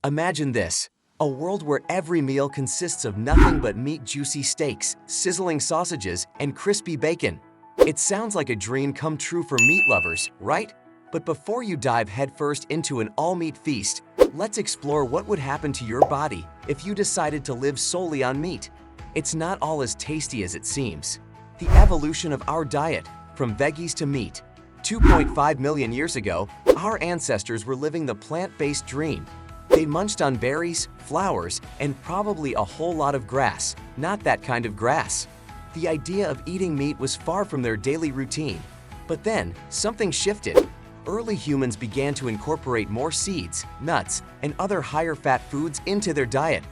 Imagine this, a world where every meal consists of nothing but meat-juicy steaks, sizzling sausages, and crispy bacon. It sounds like a dream come true for meat lovers, right? But before you dive headfirst into an all-meat feast, let's explore what would happen to your body if you decided to live solely on meat. It's not all as tasty as it seems. The evolution of our diet, from veggies to meat. 2.5 million years ago, our ancestors were living the plant-based dream. They munched on berries, flowers, and probably a whole lot of grass, not that kind of grass. The idea of eating meat was far from their daily routine. But then, something shifted. Early humans began to incorporate more seeds, nuts, and other higher-fat foods into their diet.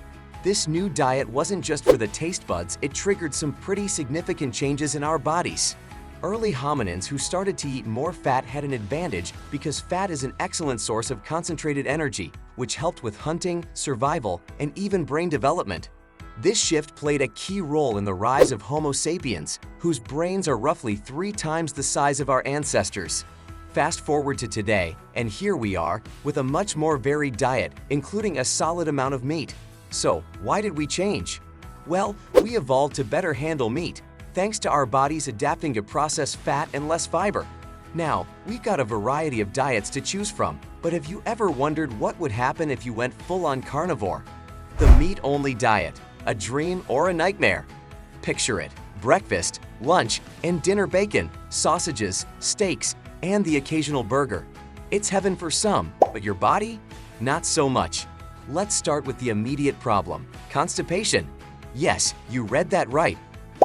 This new diet wasn't just for the taste buds, it triggered some pretty significant changes in our bodies. Early hominins who started to eat more fat had an advantage because fat is an excellent source of concentrated energy, which helped with hunting, survival, and even brain development. This shift played a key role in the rise of Homo sapiens, whose brains are roughly 3 times the size of our ancestors. Fast forward to today, and here we are, with a much more varied diet, including a solid amount of meat. So, why did we change? Well, we evolved to better handle meat, thanks to our bodies adapting to processed fat and less fiber. Now, we've got a variety of diets to choose from, but have you ever wondered what would happen if you went full-on carnivore? The meat-only diet, a dream or a nightmare? Picture it, breakfast, lunch, and dinner bacon, sausages, steaks, and the occasional burger. It's heaven for some, but your body? Not so much. Let's start with the immediate problem, constipation. Yes, you read that right.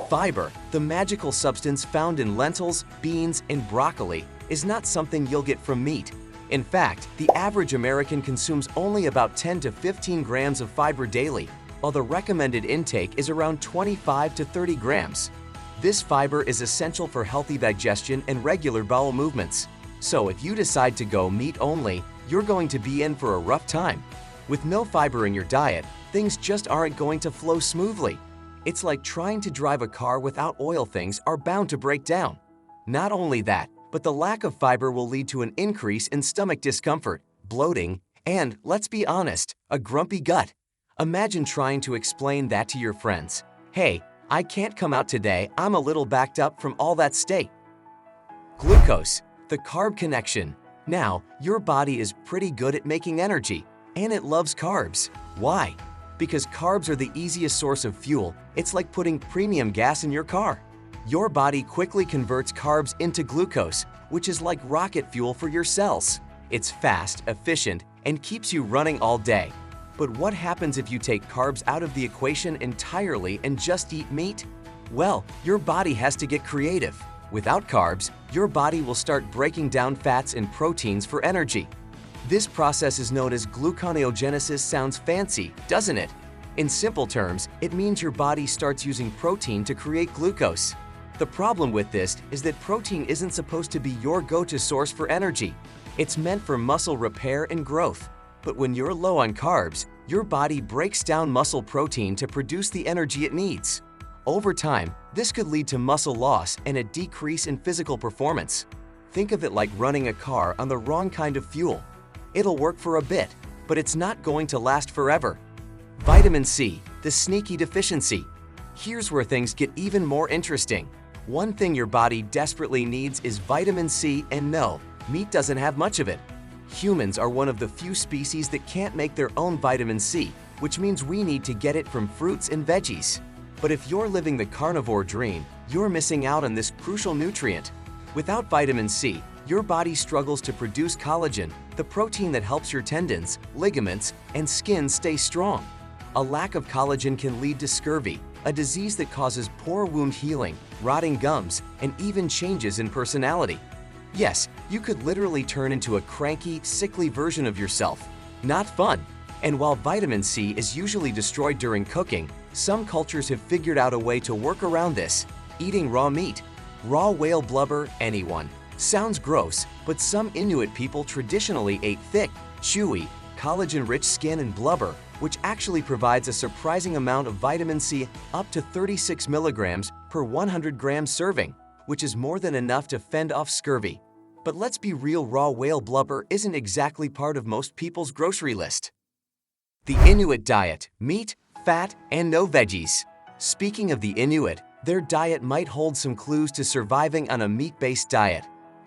Fiber, the magical substance found in lentils, beans, and broccoli, is not something you'll get from meat. In fact, the average American consumes only about 10 to 15 grams of fiber daily, while the recommended intake is around 25 to 30 grams. This fiber is essential for healthy digestion and regular bowel movements. So if you decide to go meat only, you're going to be in for a rough time. With no fiber in your diet, things just aren't going to flow smoothly. It's like trying to drive a car without oil. Things are bound to break down. Not only that, but the lack of fiber will lead to an increase in stomach discomfort, bloating, and, let's be honest, a grumpy gut. Imagine trying to explain that to your friends. Hey, I can't come out today, I'm a little backed up from all that steak. Glucose, the carb connection. Now, your body is pretty good at making energy, and it loves carbs. Why? Because carbs are the easiest source of fuel. It's like putting premium gas in your car. Your body quickly converts carbs into glucose, which is like rocket fuel for your cells. It's fast, efficient, and keeps you running all day. But what happens if you take carbs out of the equation entirely and just eat meat? Well, your body has to get creative. Without carbs, your body will start breaking down fats and proteins for energy. This process is known as gluconeogenesis. Sounds fancy, doesn't it? In simple terms, it means your body starts using protein to create glucose. The problem with this is that protein isn't supposed to be your go-to source for energy. It's meant for muscle repair and growth. But when you're low on carbs, your body breaks down muscle protein to produce the energy it needs. Over time, this could lead to muscle loss and a decrease in physical performance. Think of it like running a car on the wrong kind of fuel. It'll work for a bit, but it's not going to last forever. Vitamin C, the sneaky deficiency. Here's where things get even more interesting. One thing your body desperately needs is vitamin C, and no, meat doesn't have much of it. Humans are one of the few species that can't make their own vitamin C, which means we need to get it from fruits and veggies. But if you're living the carnivore dream, you're missing out on this crucial nutrient. Without vitamin C, your body struggles to produce collagen, the protein that helps your tendons, ligaments, and skin stay strong. A lack of collagen can lead to scurvy, a disease that causes poor wound healing, rotting gums, and even changes in personality. Yes, you could literally turn into a cranky, sickly version of yourself. Not fun. And while vitamin C is usually destroyed during cooking, some cultures have figured out a way to work around this: eating raw meat. Raw whale blubber, anyone. Sounds gross, but some Inuit people traditionally ate thick, chewy, collagen-rich skin and blubber, which actually provides a surprising amount of vitamin C, up to 36 milligrams per 100 grams serving, which is more than enough to fend off scurvy. But let's be real, raw whale blubber isn't exactly part of most people's grocery list. The Inuit diet: meat, fat, and no veggies. Speaking of the Inuit, their diet might hold some clues to surviving on a meat-based diet.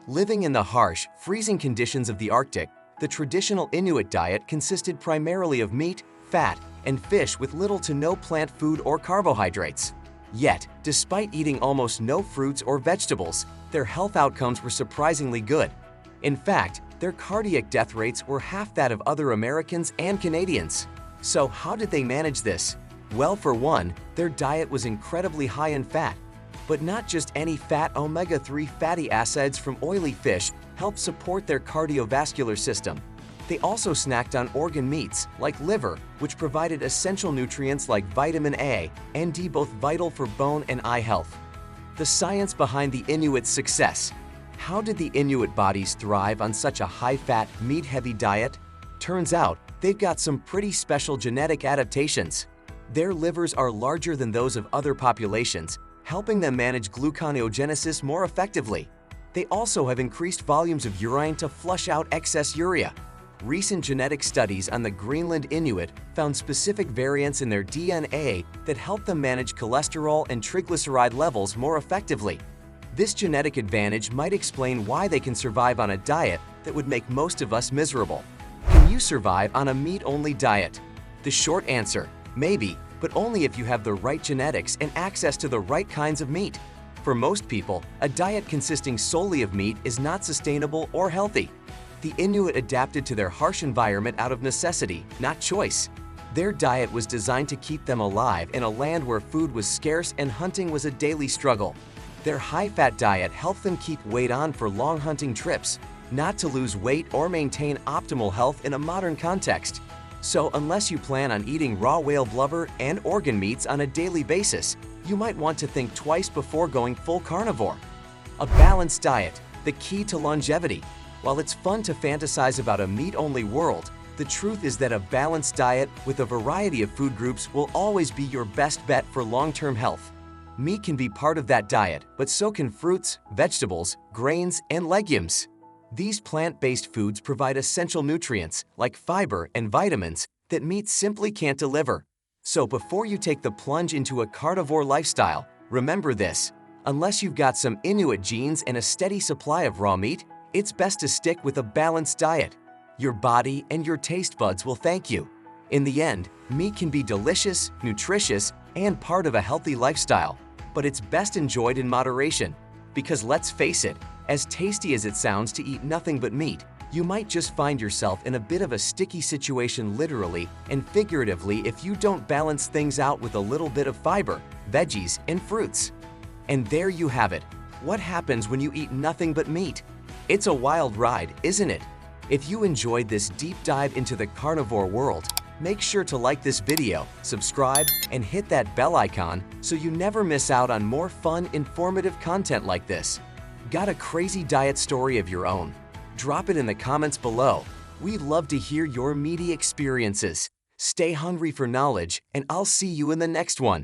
Living in the harsh, freezing conditions of the Arctic, the traditional Inuit diet consisted primarily of meat, fat, and fish with little to no plant food or carbohydrates. Yet, despite eating almost no fruits or vegetables, their health outcomes were surprisingly good. In fact, their cardiac death rates were half that of other Americans and Canadians. So how did they manage this? Well, for one, their diet was incredibly high in fat. But not just any fat. Omega-3 fatty acids from oily fish help support their cardiovascular system. They also snacked on organ meats, like liver, which provided essential nutrients like vitamin A and D, both vital for bone and eye health. The science behind the Inuit's success. How did the Inuit bodies thrive on such a high-fat, meat-heavy diet? Turns out, they've got some pretty special genetic adaptations. Their livers are larger than those of other populations, helping them manage gluconeogenesis more effectively. They also have increased volumes of urine to flush out excess urea. Recent genetic studies on the Greenland Inuit found specific variants in their DNA that help them manage cholesterol and triglyceride levels more effectively. This genetic advantage might explain why they can survive on a diet that would make most of us miserable. Can you survive on a meat-only diet? The short answer: maybe, but only if you have the right genetics and access to the right kinds of meat. For most people, a diet consisting solely of meat is not sustainable or healthy. The Inuit adapted to their harsh environment out of necessity, not choice. Their diet was designed to keep them alive in a land where food was scarce and hunting was a daily struggle. Their high-fat diet helped them keep weight on for long hunting trips, not to lose weight or maintain optimal health in a modern context. So unless you plan on eating raw whale blubber and organ meats on a daily basis, you might want to think twice before going full carnivore. A balanced diet: the key to longevity. While it's fun to fantasize about a meat-only world, the truth is that a balanced diet with a variety of food groups will always be your best bet for long-term health. Meat can be part of that diet, but so can fruits, vegetables, grains, and legumes. These plant-based foods provide essential nutrients, like fiber and vitamins, that meat simply can't deliver. So before you take the plunge into a carnivore lifestyle, remember this: unless you've got some Inuit genes and a steady supply of raw meat, it's best to stick with a balanced diet. Your body and your taste buds will thank you. In the end, meat can be delicious, nutritious, and part of a healthy lifestyle, but it's best enjoyed in moderation. Because let's face it, as tasty as it sounds to eat nothing but meat, you might just find yourself in a bit of a sticky situation, literally and figuratively, if you don't balance things out with a little bit of fiber, veggies, and fruits. And there you have it. What happens when you eat nothing but meat? It's a wild ride, isn't it? If you enjoyed this deep dive into the carnivore world, make sure to like this video, subscribe, and hit that bell icon so you never miss out on more fun, informative content like this. Got a crazy diet story of your own? Drop it in the comments below. We'd love to hear your meaty experiences. Stay hungry for knowledge, and I'll see you in the next one.